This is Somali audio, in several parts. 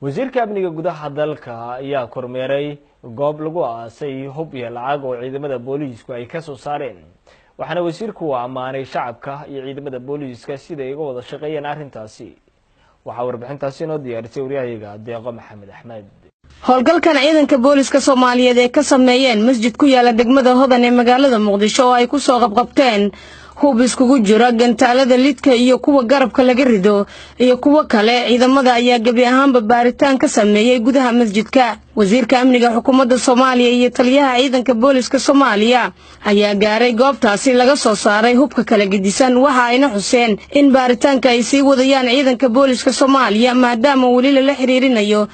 wasiirka amniga gudaha dalka ayaa kormeeray goob lagu aasay hub iyo lacag oo ciidamada booliisku ay ka soo saareen waxaana wasiirku uu amaanay shacabka iyo ciidamada booliiska sida ay uga wada shaqeeyeen arrintaasi waxa warbixintaasi noo diyaarisay wariyahayaga Deeqo Maxamed Axmed howlgalkan ciidanka booliiska Soomaaliyeed ee ka sameeyeen masjid ku yaala degmada Hodan ee magaalada Muqdisho oo ay ku soo qabqabteen hub iskugu jira gantaalada lidka iyo kuwa garabka laga rido iyo kuwa kale ciidamada ayaa gabi ahaanba baaritaan ka sameeyay gudaha masjidka wasiirka amniga xukuumadda Soomaaliya iyo taliyaha ciidanka booliiska Soomaaliya ayaa gaaray goobtaasi laga soo saaray hubka kala gedisan waxa ayna xuseen in baaritaanka ay sii wadayaan ciidanka booliiska Soomaaliya maadaama wali la xiriirinayo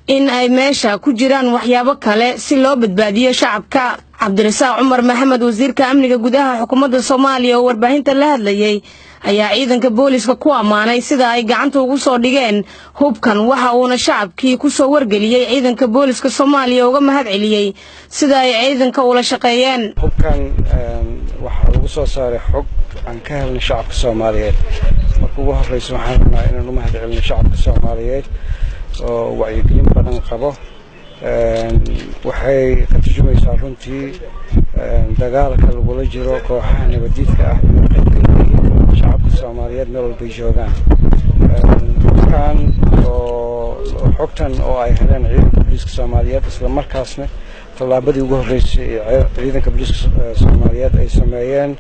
in ay meesha ku jiraan waxyaabo kale si loo badbaadiyo shacabka Cabdirasaaq Umar Maxamed wasiirka amniga gudaha xukuumadda Soomaaliya oo warbaahinta la hadlayay ayaa ciidanka booliiska ku amaanay sida ay gacanta ugu soo dhigeen hubkan waxa uuna shacabkii ku soo wargeliyay ciidanka booliiska Soomaaliya uga mahad celiyay sida ay ciidanka ula shaqeeyeen hubkan waxa lagu soo saaray xog aan ka helnay shacabka Soomaaliyeed markuu ugu horreysay waxaan rabnaa inaan u mahad celino shacabka Soomaaliyeed oo wacyigelin badan qabo waxay ka turjumaysaa runtii dagaalka lagula jiro kooxaha nabadiidka ah ee shacabka Soomaaliyeed meel walba joogaan xogtan oo ay heleen ciidanka booliiska Soomaaliyeed isla markaasna tallaabadii ugu horreysay ee ciidanka booliiska Soomaaliyeed ay sameeyeen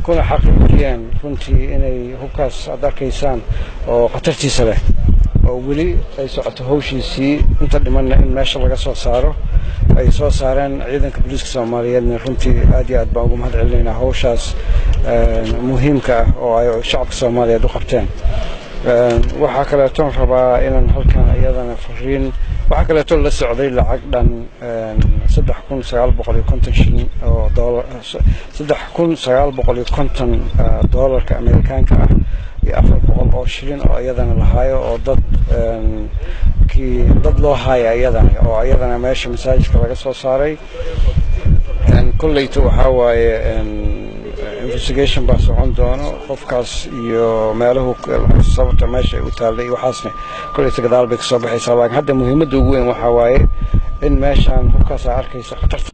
kuna xaqiijiyeen runtii inay hubkaas aad arkaysaan oo khatartiisa leh oo weli ay socoto hawshiisii inta dhimanna in meesha laga soo saaro ay soo saareen ciidanka booliiska Soomaaliyeed runtii aad iyo aad baan ugu mahad celinaynaa hawshaas muhiimka ah oo ay shacabka Soomaaliyeed u qabteen waxa kale oo rabaa inaan halkan iyadana fariin waxa kale oo la socday lacag dhan 3950 shilin oo dollar 3950 dollarka Amerikaanka ah iyo 400 oo shilin oo iyadana la haayo oo dad loo haayo iyadana meesha masaajidka laga soo saaray kullaytu waxa waaye investigation baa socon doono qofkaas iyo meelahu sababta meesha ay u taalay waxaasna kullaytu gadaal bay ka soo baxaysaa laakiin hadda muhiimadda ugu weyn waxa waaye in meeshan qofkaas arkaysa khatarta